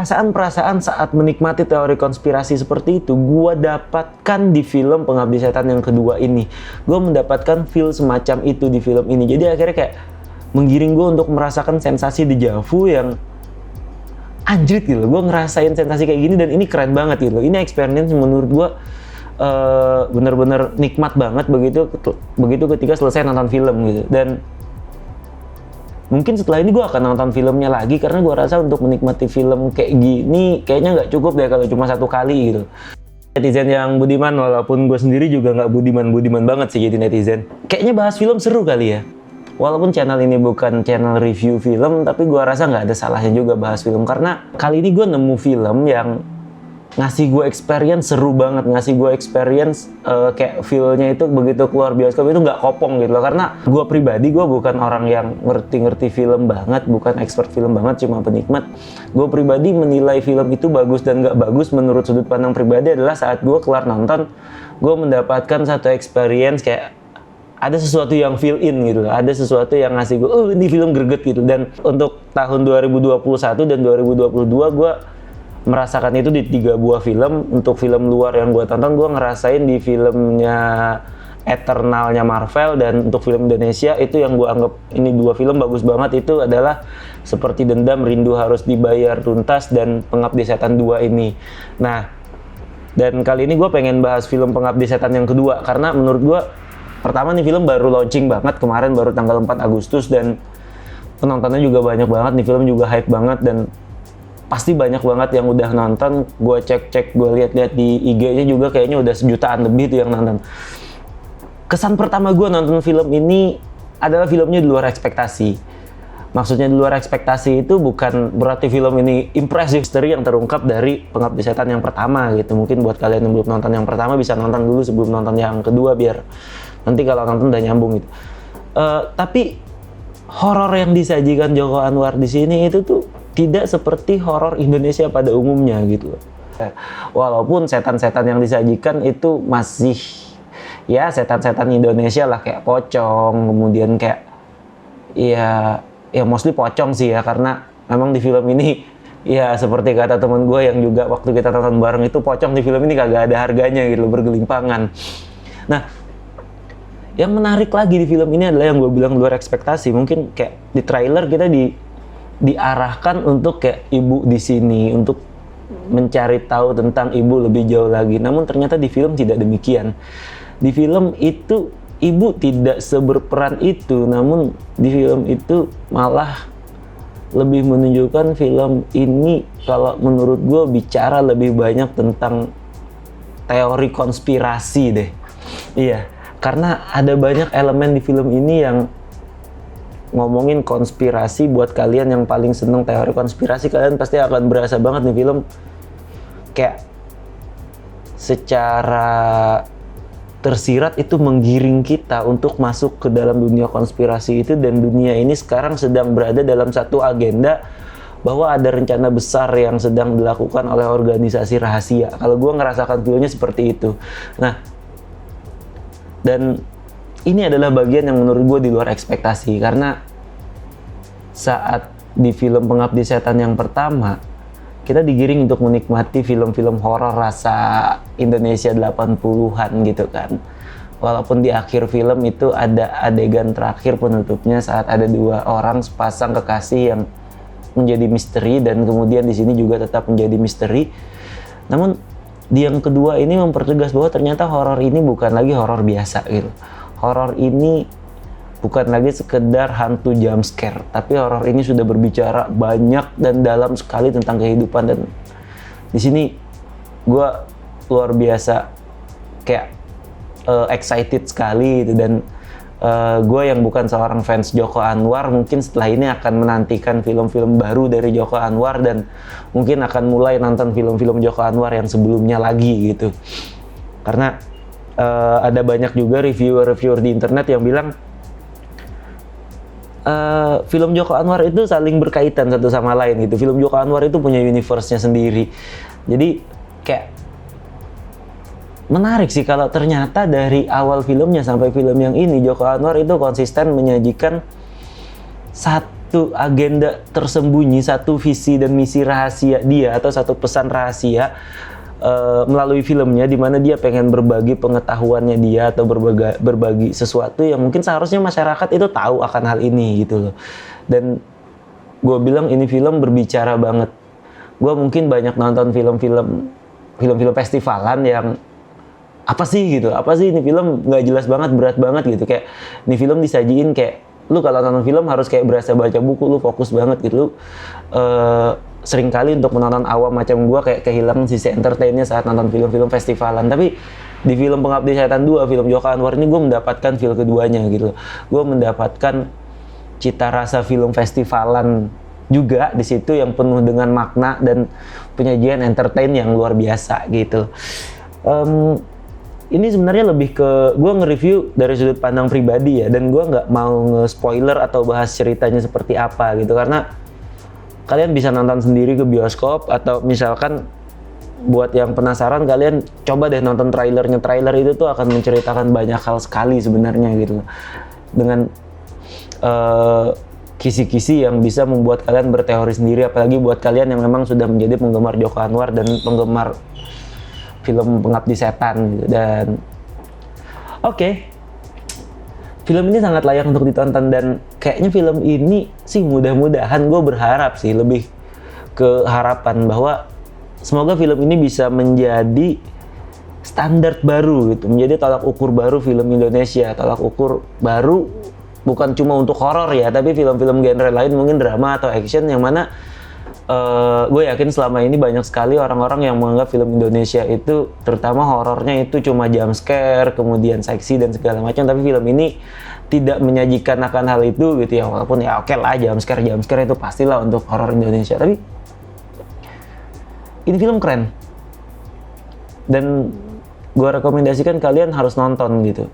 perasaan-perasaan saat menikmati teori konspirasi seperti itu gue dapatkan di film Pengabdi Setan yang kedua ini. Gue mendapatkan feel semacam itu di film ini. Jadi akhirnya kayak menggiring gue untuk merasakan sensasi deja vu yang anjrit gitu. Gue ngerasain sensasi kayak gini dan ini keren banget gitu. Ini experience menurut gue bener-bener nikmat banget begitu ketika selesai nonton film gitu. Dan mungkin setelah ini gue akan nonton filmnya lagi karena gue rasa untuk menikmati film kayak gini kayaknya nggak cukup deh kalau cuma satu kali gitu. Netizen yang budiman, walaupun gue sendiri juga nggak budiman banget sih jadi netizen. Kayaknya bahas film seru kali ya. Walaupun channel ini bukan channel review film, tapi gue rasa nggak ada salahnya juga bahas film karena kali ini gue nemu film yang ngasih gue experience seru banget, ngasih gue experience kayak feel-nya itu begitu keluar bioskop itu nggak kopong gitu loh. Karena gue pribadi, gue bukan orang yang ngerti film banget, bukan expert film banget, cuma penikmat. Gue pribadi menilai film itu bagus dan nggak bagus menurut sudut pandang pribadi adalah saat gue kelar nonton, gue mendapatkan satu experience kayak ada sesuatu yang fill in gitu, ada sesuatu yang ngasih gue, ini film greget gitu. Dan untuk tahun 2021 dan 2022 gue merasakan itu di 3 buah film. Untuk film luar yang gue tonton, gue ngerasain di filmnya Eternalnya Marvel, dan untuk film Indonesia itu yang gue anggap ini 2 film bagus banget itu adalah Seperti Dendam, Rindu Harus Dibayar Tuntas, dan Pengabdi Setan 2 ini. Nah, dan kali ini gue pengen bahas film Pengabdi Setan yang kedua karena menurut gue pertama nih film baru launching banget kemarin, baru tanggal 4 Agustus, dan penontonnya juga banyak banget. Nih film juga hype banget dan pasti banyak banget yang udah nonton. Gue cek-cek, gue lihat-lihat di IG-nya juga kayaknya udah 1 jutaan lebih tuh yang nonton. Kesan pertama gue nonton film ini adalah filmnya di luar ekspektasi. Maksudnya di luar ekspektasi itu bukan berarti film ini impressive story yang terungkap dari Pengabdi Setan yang pertama gitu. Mungkin buat kalian yang belum nonton yang pertama bisa nonton dulu sebelum nonton yang kedua biar nanti kalau nonton udah nyambung gitu. Tapi horor yang disajikan Joko Anwar di sini itu tuh tidak seperti horor Indonesia pada umumnya gitu. Walaupun setan-setan yang disajikan itu masih ya setan-setan Indonesia lah, kayak pocong, kemudian kayak ya mostly pocong sih ya, karena memang di film ini ya seperti kata temen gue yang juga waktu kita nonton bareng itu, pocong di film ini kagak ada harganya gitu, bergelimpangan. Nah, yang menarik lagi di film ini adalah yang gue bilang luar ekspektasi. Mungkin kayak di trailer kita diarahkan untuk kayak ibu di sini untuk mencari tahu tentang ibu lebih jauh lagi. Namun ternyata di film tidak demikian. Di film itu ibu tidak seberperan itu, namun di film itu malah lebih menunjukkan film ini kalau menurut gue bicara lebih banyak tentang teori konspirasi deh. Iya, karena ada banyak elemen di film ini yang ngomongin konspirasi. Buat kalian yang paling seneng teori konspirasi, kalian pasti akan berasa banget nih film kayak secara tersirat itu menggiring kita untuk masuk ke dalam dunia konspirasi itu. Dan dunia ini sekarang sedang berada dalam satu agenda bahwa ada rencana besar yang sedang dilakukan oleh organisasi rahasia. Kalau gue ngerasakan filmnya seperti itu. Nah, dan ini adalah bagian yang menurut gue di luar ekspektasi, karena saat di film Pengabdi Setan yang pertama, kita digiring untuk menikmati film-film horor rasa Indonesia 80-an gitu kan. Walaupun di akhir film itu ada adegan terakhir penutupnya saat ada 2 orang sepasang kekasih yang menjadi misteri, dan kemudian di sini juga tetap menjadi misteri. Namun di yang kedua ini mempertegas bahwa ternyata horor ini bukan lagi horor biasa gitu. Horor ini bukan lagi sekedar hantu jump scare, tapi horor ini sudah berbicara banyak dan dalam sekali tentang kehidupan. Dan di sini gue luar biasa kayak excited sekali gitu. Dan gue yang bukan seorang fans Joko Anwar mungkin setelah ini akan menantikan film-film baru dari Joko Anwar, dan mungkin akan mulai nonton film-film Joko Anwar yang sebelumnya lagi gitu. Karena ada banyak juga reviewer di internet yang bilang film Joko Anwar itu saling berkaitan satu sama lain gitu. Film Joko Anwar itu punya universe-nya sendiri. Jadi kayak menarik sih kalau ternyata dari awal filmnya sampai film yang ini Joko Anwar itu konsisten menyajikan satu satu agenda tersembunyi, satu visi dan misi rahasia dia atau satu pesan rahasia melalui filmnya, di mana dia pengen berbagi pengetahuannya dia atau berbagi sesuatu yang mungkin seharusnya masyarakat itu tahu akan hal ini gitu loh. Dan gue bilang ini film berbicara banget. Gue mungkin banyak nonton film-film festivalan yang apa sih ini film nggak jelas banget, berat banget gitu, kayak ini film disajiin kayak lu kalau nonton film harus kayak berasa baca buku, lu fokus banget gitu. Lu sering kali untuk menonton awam macam gua kayak kehilangan sisi entertainnya saat nonton film-film festivalan. Tapi di film Pengabdi Setan 2, film Joko Anwar ini gue mendapatkan feel keduanya gitu. Gue mendapatkan cita rasa film festivalan juga di situ yang penuh dengan makna dan penyajian entertain yang luar biasa gitu. Ini sebenarnya lebih ke gue nge-review dari sudut pandang pribadi ya, dan gue nggak mau nge-spoiler atau bahas ceritanya seperti apa gitu, karena kalian bisa nonton sendiri ke bioskop, atau misalkan buat yang penasaran kalian coba deh nonton trailernya. Trailer itu tuh akan menceritakan banyak hal sekali sebenarnya gitu, dengan kisi-kisi yang bisa membuat kalian berteori sendiri, apalagi buat kalian yang memang sudah menjadi penggemar Joko Anwar dan penggemar film Pengabdi Setan gitu. Dan oke, film ini sangat layak untuk ditonton, dan kayaknya film ini sih mudah-mudahan, gue berharap sih, lebih ke harapan bahwa semoga film ini bisa menjadi standar baru gitu, menjadi tolak ukur baru film Indonesia, tolak ukur baru bukan cuma untuk horor ya, tapi film-film genre lain, mungkin drama atau action, yang mana gue yakin selama ini banyak sekali orang-orang yang menganggap film Indonesia itu, terutama horornya itu cuma jump scare, kemudian seksi dan segala macam, tapi film ini tidak menyajikan akan hal itu gitu ya. Walaupun ya oke lah, jump scare itu pastilah untuk horor Indonesia, tapi ini film keren dan gue rekomendasikan kalian harus nonton gitu.